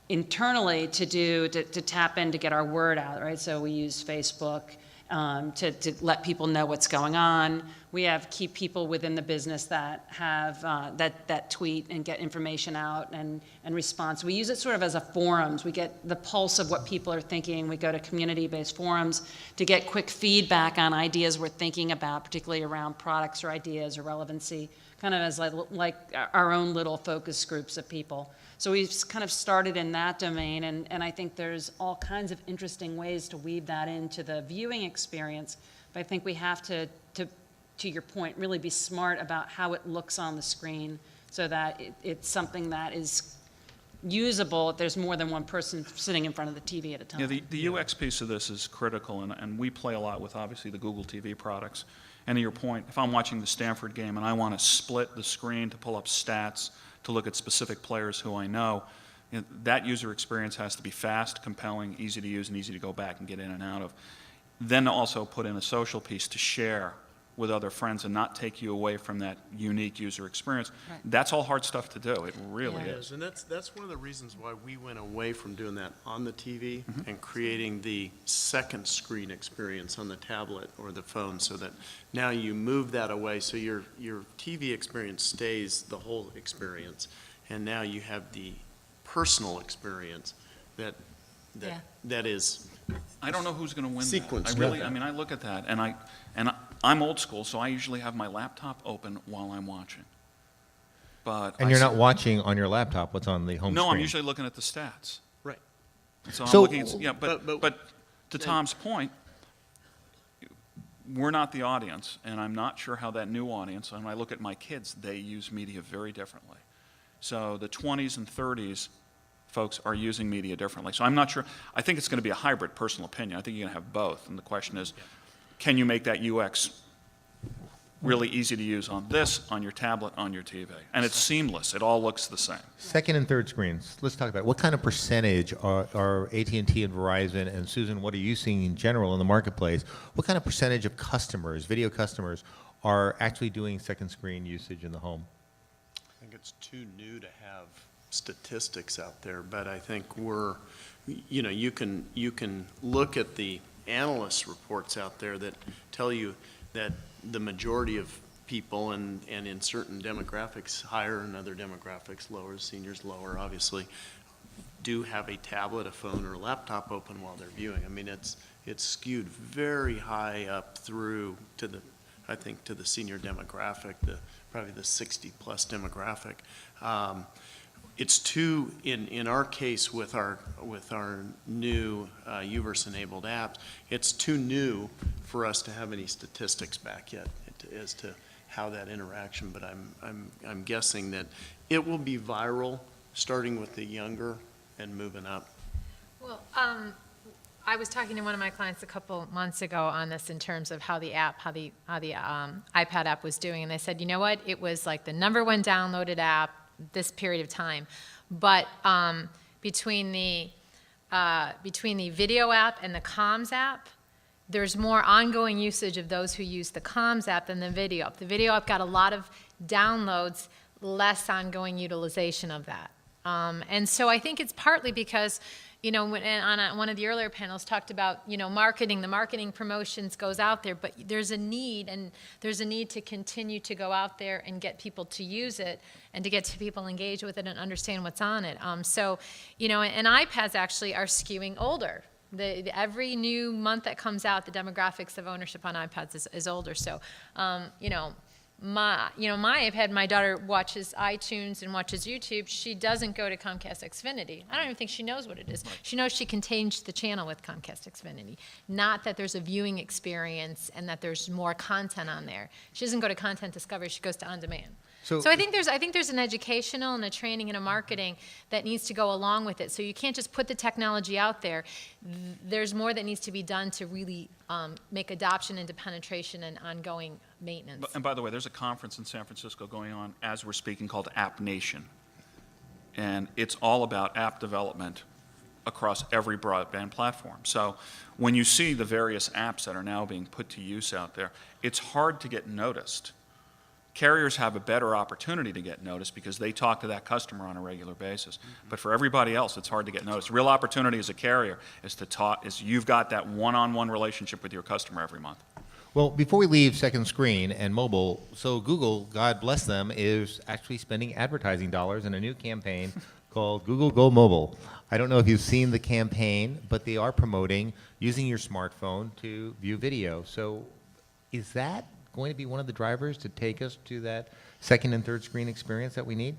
internally to tap in, to get our word out, right? So we use Facebook to let people know what's going on. We have key people within the business that have that tweet and get information out and response. We use it sort of as a forums. We get the pulse of what people are thinking. We go to community-based forums to get quick feedback on ideas we're thinking about, particularly around products or ideas or relevancy, kind of as like our own little focus groups of people. So we've kind of started in that domain, and I think there's all kinds of interesting ways to weave that into the viewing experience. But I think we have to your point, really be smart about how it looks on the screen, so that it's something that is usable if there's more than one person sitting in front of the TV at a time. Yeah, the UX piece of this is critical, and we play a lot with, obviously, the Google TV products. And to your point, if I'm watching the Stanford game and I want to split the screen to pull up stats, to look at specific players who I know, that user experience has to be fast, compelling, easy to use, and easy to go back and get in and out of. Then also put in a social piece to share with other friends and not take you away from that unique user experience. Right. That's all hard stuff to do. It really It is. is, and that's one of the reasons why we went away from doing that on the TV and creating the second screen experience on the tablet or the phone, so that now you move that away, so your TV experience stays the whole experience, and now you have the personal experience that is. I don't know who's going to win Sequence. that. I look at that, and I'm old school, so I usually have my laptop open while I'm watching. But And you're not watching on your laptop what's on the home No, screen. I'm usually looking at the stats. Right. So I'm So- looking at, yeah, but to then- Tom's point, we're not the audience, and I'm not sure how that new audience, and when I look at my kids, they use media very differently. So the 20s and 30s folks are using media differently. So I'm not sure. I think it's going to be a hybrid, personal opinion. I think you're going to have both. And the question is, can you make that UX really easy to use on this, on your tablet, on your TV? And it's seamless. It all looks the same. Second and third screens. Let's talk about it. What kind of percentage are AT&T and Verizon, and Susan, what are you seeing in general in the marketplace? What kind of percentage of customers, video customers, are actually doing second screen usage in the home? I think it's too new to have statistics out there, but I think you can look at the analyst reports out there that tell you that the majority of people, and in certain demographics higher and other demographics lower, seniors lower, obviously, do have a tablet, a phone, or a laptop open while they're viewing. I mean, it's skewed very high up through to the, I think, to the senior demographic, probably the 60-plus demographic. It's too, in our case with our new UVerse-enabled apps, it's too new for us to have any statistics back yet as to how that interaction. But I'm guessing that it will be viral, starting with the younger and moving up. Well, I was talking to one of my clients a couple months ago on this in terms of how the iPad app was doing, and they said, you know what, it was like the #1 downloaded app this period of time, but between the video app and the comms app, there's more ongoing usage of those who use the comms app than the video app. The video app got a lot of downloads, less ongoing utilization of that. And so I think it's partly because, you know, one of the earlier panels talked about, you know, marketing, the marketing promotions goes out there, but there's a need to continue to go out there and get people to use it and to get people engaged with it and understand what's on it. So, you know, and iPads actually are skewing older. Every new month that comes out, the demographics of ownership on iPads is older. So, my iPad, my daughter watches iTunes and watches YouTube. She doesn't go to Comcast Xfinity. I don't even think she knows what it is. She knows she can change the channel with Comcast Xfinity. Not that there's a viewing experience and that there's more content on there. She doesn't go to content discovery. She goes to on demand. So I think there's an educational and a training and a marketing that needs to go along with it. So you can't just put the technology out there. There's more that needs to be done to really make adoption into penetration and ongoing maintenance. And by the way, there's a conference in San Francisco going on as we're speaking called App Nation. And it's all about app development across every broadband platform. So when you see the various apps that are now being put to use out there, it's hard to get noticed. Carriers have a better opportunity to get noticed because they talk to that customer on a regular basis. But for everybody else, it's hard to get noticed. Real opportunity as a carrier is you've got that one-on-one relationship with your customer every month. Well, before we leave second screen and mobile, so Google, God bless them, is actually spending advertising dollars in a new campaign called Google Go Mobile. I don't know if you've seen the campaign, but they are promoting using your smartphone to view video. So is that going to be one of the drivers to take us to that second and third screen experience that we need?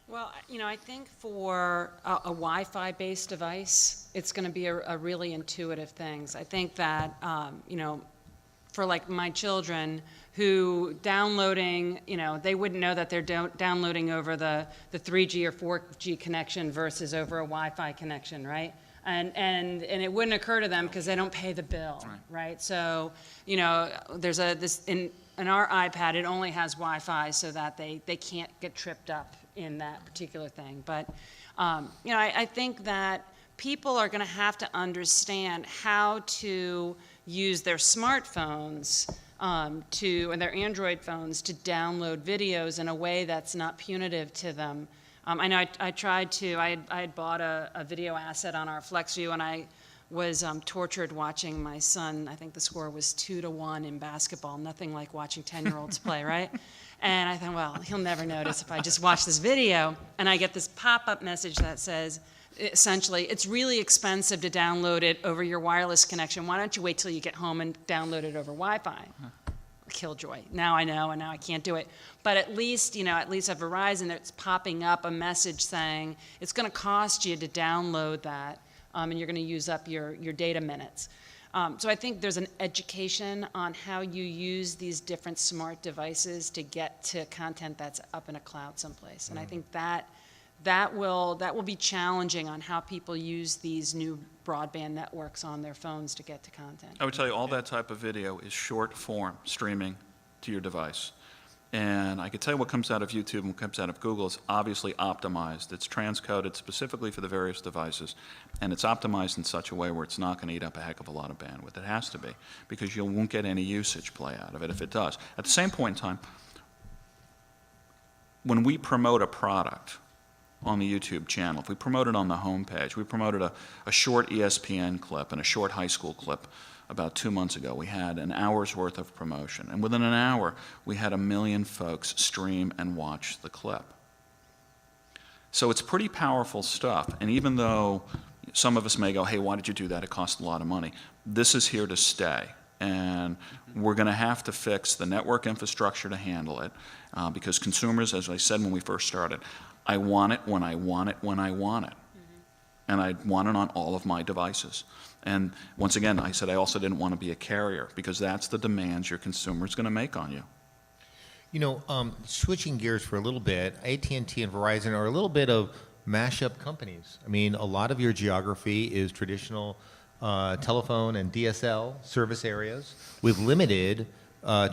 Well, you know, I think for a Wi-Fi based device, it's going to be a really intuitive thing. I think that, you know, for like my children who downloading, you know, they wouldn't know that they're downloading over the 3G or 4G connection versus over a Wi-Fi connection, right? And it wouldn't occur to them because they don't pay the bill, right? So, you know, there's in our iPad, it only has Wi-Fi so that they can't get tripped up in that particular thing. But, you know, I think that people are going to have to understand how to use their smartphones and their Android phones to download videos in a way that's not punitive to them. I know I had bought a video asset on our FlexView, and I was tortured watching my son. I think the score was 2-1 in basketball, nothing like watching 10-year-olds play, right? And I thought, well, he'll never notice if I just watch this video. And I get this pop-up message that says, essentially, it's really expensive to download it over your wireless connection. Why don't you wait till you get home and download it over Wi-Fi? Killjoy. Now I know, and now I can't do it. But at least, you know, at Verizon, it's popping up a message saying it's going to cost you to download that, and you're going to use up your data minutes. So I think there's an education on how you use these different smart devices to get to content that's up in a cloud someplace. And I think that will be challenging on how people use these new broadband networks on their phones to get to content. I would tell you all that type of video is short form streaming to your device. And I could tell you what comes out of YouTube and what comes out of Google is obviously optimized. It's transcoded specifically for the various devices, and it's optimized in such a way where it's not going to eat up a heck of a lot of bandwidth. It has to be, because you won't get any usage play out of it if it does. At the same point in time, when we promote a product, on the YouTube channel, if we promote it on the homepage, we promoted a short ESPN clip and a short high school clip about 2 months ago. We had an hour's worth of promotion, and within an hour, we had 1 million folks stream and watch the clip. So it's pretty powerful stuff, and even though some of us may go, hey, why did you do that? It cost a lot of money. This is here to stay, and we're going to have to fix the network infrastructure to handle it, because consumers, as I said when we first started, I want it when I want it when I want it. And I want it on all of my devices. And once again, I said I also didn't want to be a carrier, because that's the demands your consumer is going to make on you. You know, switching gears for a little bit, AT&T and Verizon are a little bit of mashup companies. I mean, a lot of your geography is traditional telephone and DSL service areas with limited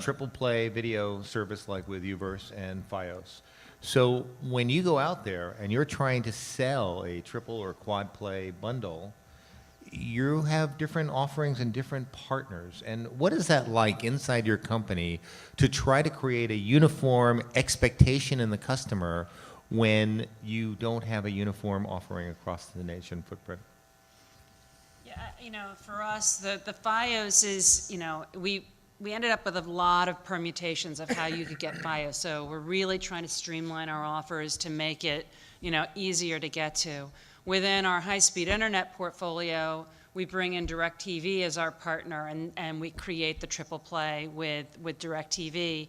triple play video service like with Uverse and Fios. So when you go out there and you're trying to sell a triple or quad play bundle, you have different offerings and different partners. And what is that like inside your company to try to create a uniform expectation in the customer when you don't have a uniform offering across the nation footprint? Yeah, you know, for us, the Fios is, you know, we ended up with a lot of permutations of how you could get Fios. So we're really trying to streamline our offers to make it, you know, easier to get to. Within our high-speed internet portfolio, we bring in DirecTV as our partner, and we create the triple play with DirecTV.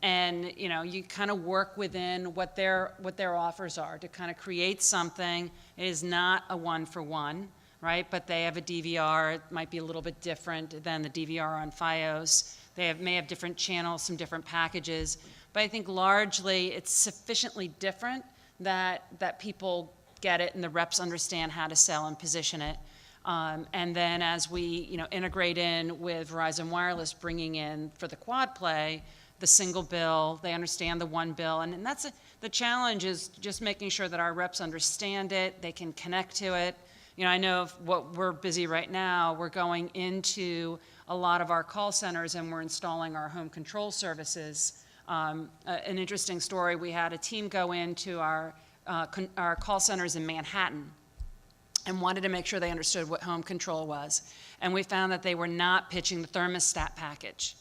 And you know, you kind of work within what their offers are to kind of create something. It is not a one-for-one, right? But they have a DVR. It might be a little bit different than the DVR on Fios. They may have different channels, some different packages. But I think largely it's sufficiently different that people get it and the reps understand how to sell and position it. And then as we, you know, integrate in with Verizon Wireless, bringing in for the quad play, the single bill, they understand the one bill, and that's the challenge is just making sure that our reps understand it, they can connect to it. You know, I know what we're busy right now, we're going into a lot of our call centers and we're installing our home control services. An interesting story, we had a team go into our call centers in Manhattan and wanted to make sure they understood what home control was. And we found that they were not pitching the thermostat package.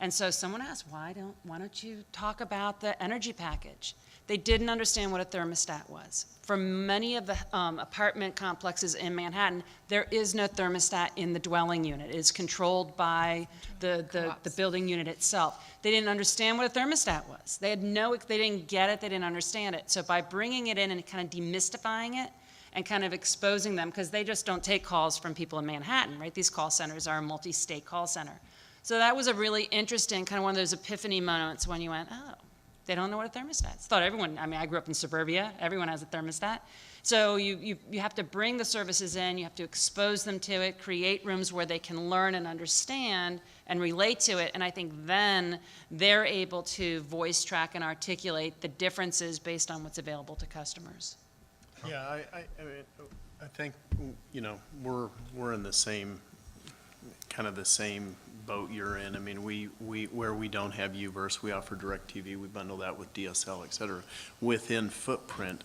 And so someone asked, why don't you talk about the energy package? They didn't understand what a thermostat was. For many of the apartment complexes in Manhattan, there is no thermostat in the dwelling unit. It is controlled by the building unit itself. They didn't understand what a thermostat was. They didn't get it, they didn't understand it. So by bringing it in and kind of demystifying it and kind of exposing them, because they just don't take calls from people in Manhattan, right? These call centers are a multi-state call center. So that was a really interesting, kind of one of those epiphany moments when you went, oh, they don't know what a thermostat is. Thought everyone, I mean, I grew up in suburbia, everyone has a thermostat. So you have to bring the services in, you have to expose them to it, create rooms where they can learn and understand and relate to it, and I think then they're able to voice track and articulate the differences based on what's available to customers. Yeah, I mean, I think, you know, we're in the same, kind of the same boat you're in. I mean, we where we don't have Uverse, we offer DirecTV, we bundle that with DSL, et cetera, within footprint.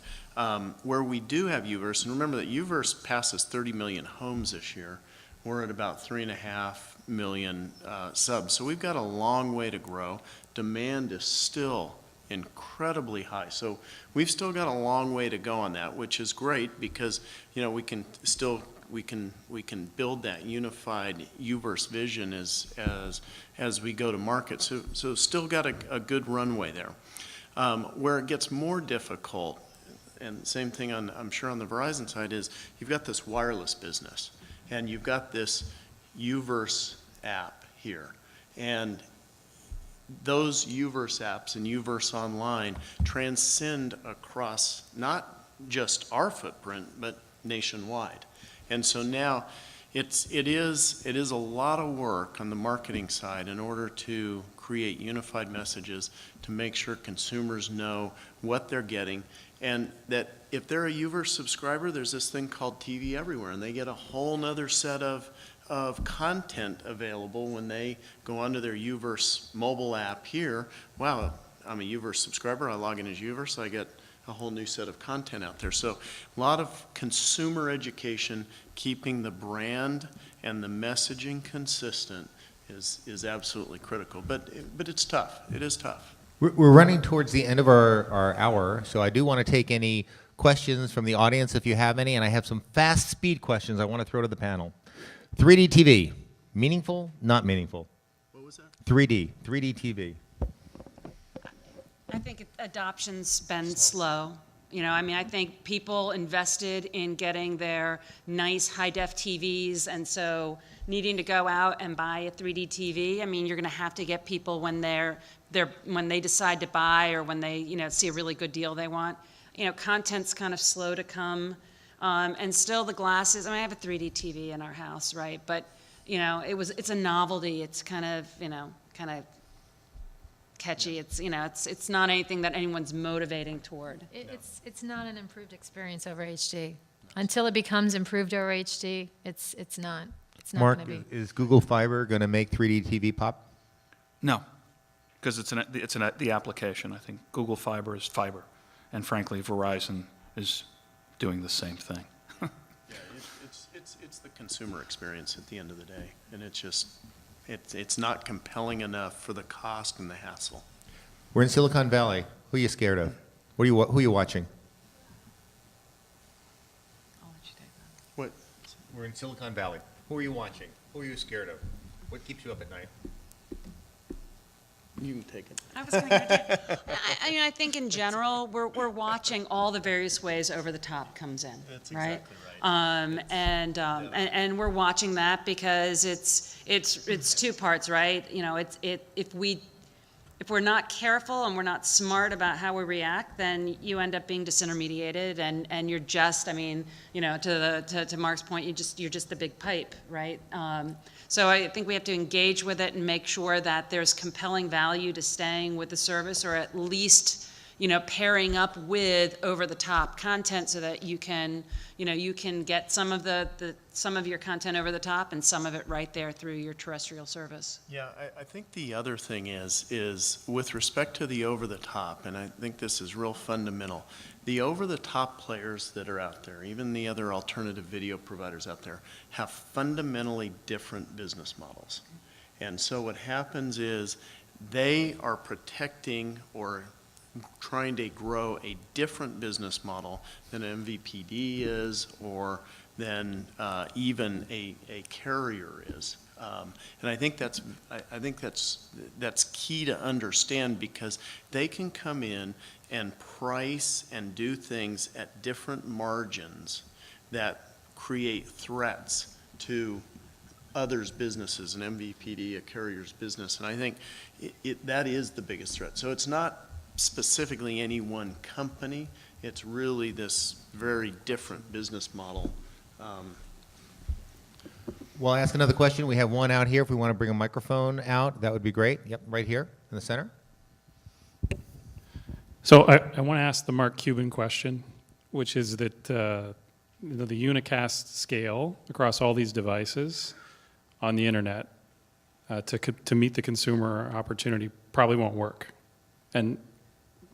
Where we do have Uverse, and remember that Uverse passes 30 million homes this year, we're at about 3.5 million subs. So we've got a long way to grow. Demand is still incredibly high. So we've still got a long way to go on that, which is great because, you know, we can build that unified Uverse vision as we go to market. So still got a good runway there. Where it gets more difficult, and same thing on, I'm sure on the Verizon side, is you've got this wireless business and you've got this Uverse app here. And those Uverse apps and Uverse Online transcend across not just our footprint, but nationwide. And so now it is a lot of work on the marketing side in order to create unified messages to make sure consumers know what they're getting, and that if they're a Uverse subscriber, there's this thing called TV Everywhere, and they get a whole nother set of content available when they go onto their Uverse mobile app here. Wow, I'm a Uverse subscriber, I log in as Uverse, I get a whole new set of content out there. So a lot of consumer education, keeping the brand and the messaging consistent is absolutely critical. But it's tough. It is tough. We're running towards the end of our hour, so I do want to take any questions from the audience if you have any, and I have some fast speed questions I want to throw to the panel. 3D TV, meaningful, not meaningful? What was that? 3D TV. I think adoption's been slow. You know, I mean, I think people invested in getting their nice high-def TVs, and so needing to go out and buy a 3D TV, I mean, you're going to have to get people when when they decide to buy or when they, see a really good deal they want. Content's kind of slow to come, and still the glasses. I mean, I have a 3D TV in our house, right? But it's a novelty. It's kind of catchy. It's not anything that anyone's motivating toward. It's not an improved experience over HD. Until it becomes improved over HD, it's not. It's not Mark, going to be. is Google Fiber going to make 3D TV pop? No, because it's the application. I think Google Fiber is fiber, and frankly, Verizon is doing the same thing. Yeah, it's the consumer experience at the end of the day, and it's not compelling enough for the cost and the hassle. We're in Silicon Valley. Who are you scared of? Who are you watching? I'll let you take that. What? We're in Silicon Valley. Who are you watching? Who are you scared of? What keeps you up at night? You can take it. I was going to. I think in general, we're watching all the various ways over the top comes in. That's right? exactly right. And we're watching that because it's two parts, right? If we're not careful and we're not smart about how we react, then you end up being disintermediated, and you're just, to Mark's point, you're just the big pipe, right? So I think we have to engage with it and make sure that there's compelling value to staying with the service, or at least, pairing up with over-the-top content so that you can get some of your content over the top and some of it right there through your terrestrial service. Yeah, I think the other thing is with respect to the over-the-top, and I think this is real fundamental, the over-the-top players that are out there, even the other alternative video providers out there, have fundamentally different business models. And so what happens is they are protecting or trying to grow a different business model than MVPD is, or than even a carrier is. And I think that's key to understand, because they can come in and price and do things at different margins that create threats to others' businesses, an MVPD, a carrier's business. And I think that is the biggest threat. So it's not specifically any one company. It's really this very different business model. Well, I'll ask another question. We have one out here. If we want to bring a microphone out, that would be great. Yep, right here in the center. So I want to ask the Mark Cuban question, which is that the unicast scale across all these devices on the internet to meet the consumer opportunity probably won't work. And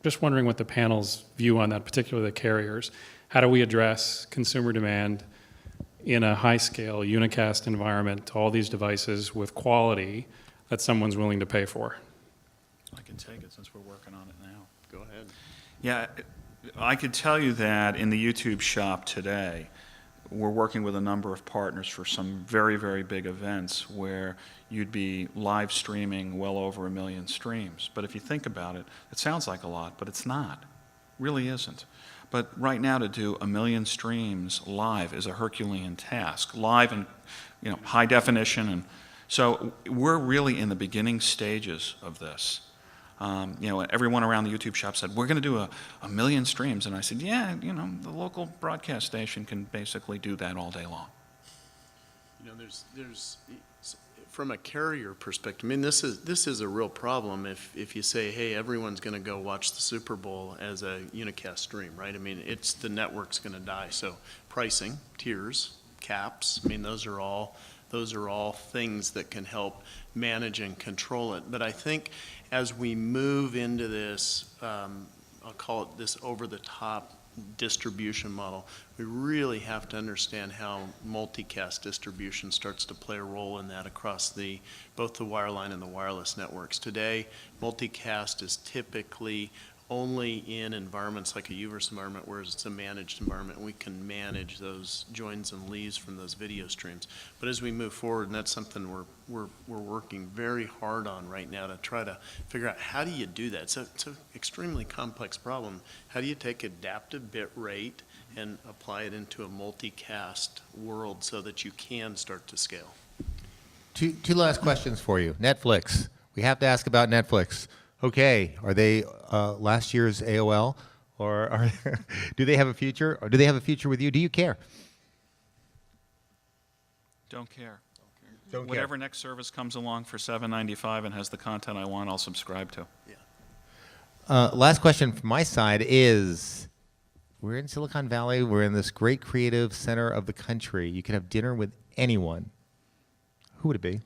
just wondering what the panel's view on that, particularly the carriers. How do we address consumer demand in a high-scale unicast environment to all these devices with quality that someone's willing to pay for? I can take it since we're working on it now. Go ahead. Yeah, I could tell you that in the YouTube shop today, we're working with a number of partners for some very, very big events where you'd be live streaming well over 1 million streams. But if you think about it, it sounds like a lot, but it's not. It really isn't. But right now to do 1 million streams live is a Herculean task, live and high definition. And so we're really in the beginning stages of this. Everyone around the YouTube shop said, we're going to do a 1 million streams. And I said, yeah, the local broadcast station can basically do that all day long. There's from a carrier perspective, I mean, this is a real problem if you say, hey, everyone's going to go watch the Super Bowl as a unicast stream, right? I mean, the network's going to die. So pricing, tiers, caps, I mean, those are all things that can help manage and control it. But I think as we move into this I'll call it this over-the-top distribution model, we really have to understand how multicast distribution starts to play a role in that across both the wireline and the wireless networks. Today, multicast is typically only in environments like a UVerse environment, whereas it's a managed environment, and we can manage those joins and leaves from those video streams. But as we move forward, and that's something we're working very hard on right now to try to figure out how do you do that. It's an extremely complex problem. How do you take adaptive bit rate and apply it into a multicast world so that you can start to scale? Two last questions for you. Netflix. We have to ask about Netflix. Okay, are they last year's AOL, or do they have a future, or do they have a future with you? Do you care? Don't care. Don't Whatever next service comes along for $7.95 and has the content I want, I'll subscribe to. Yeah. Last question from my side is, we're in Silicon Valley. We're in this great creative center of the country. You could have dinner with anyone. Who would it be?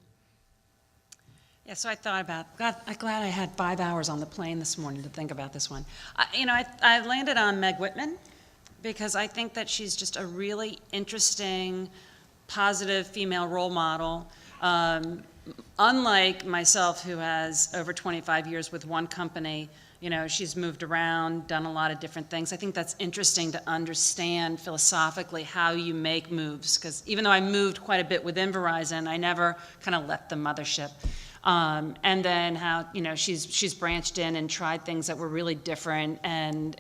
Yeah, so I thought about, God, I'm glad I had 5 hours on the plane this morning to think about this one. I landed on Meg Whitman because I think that she's just a really interesting, positive female role model. Unlike myself, who has over 25 years with one company, she's moved around, done a lot of different things. I think that's interesting to understand philosophically how you make moves, because even though I moved quite a bit within Verizon, I never kind of left the mothership. And then how, she's branched in and tried things that were really different and,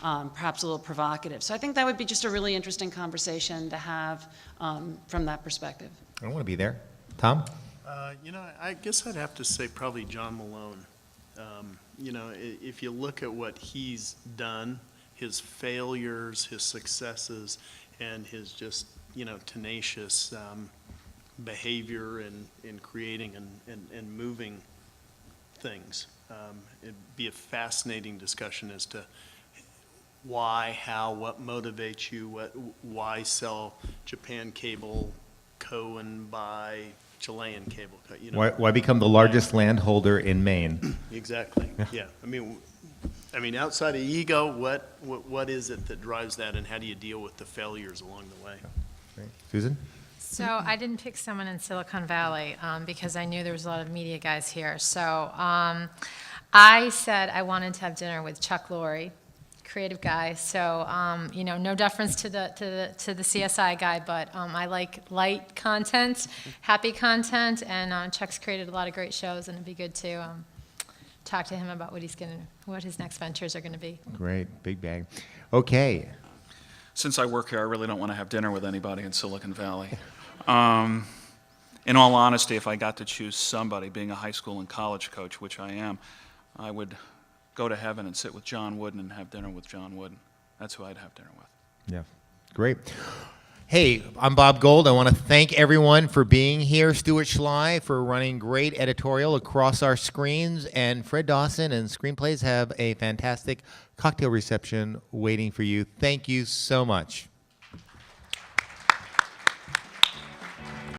perhaps a little provocative. So I think that would be just a really interesting conversation to have from that perspective. I don't want to be there. Tom? I guess I'd have to say probably John Malone. If you look at what he's done, his failures, his successes, and his just, tenacious behavior in creating and moving things. It'd be a fascinating discussion as to why, how, what motivates you, why sell Japan cable, and buy Chilean cable. Why become the largest landholder in Maine? Exactly. Yeah. I mean, outside of ego, what is it that drives that, and how do you deal with the failures along the way? Great. Susan? So I didn't pick someone in Silicon Valley because I knew there was a lot of media guys here. So I said I wanted to have dinner with Chuck Lorre, creative guy. So no deference to the CSI guy, but I like light content, happy content, and Chuck's created a lot of great shows, and it'd be good to talk to him about what his next ventures are going to be. Great. Big bang. Okay. Since I work here, I really don't want to have dinner with anybody in Silicon Valley. In all honesty, if I got to choose somebody, being a high school and college coach, which I am, I would go to heaven and sit with John Wooden and have dinner with John Wooden. That's who I'd have dinner with. Yeah. Great. Hey, I'm Bob Gold. I want to thank everyone for being here. Stuart Schley for running great editorial across our screens. And Fred Dawson and Screenplays have a fantastic cocktail reception waiting for you. Thank you so much.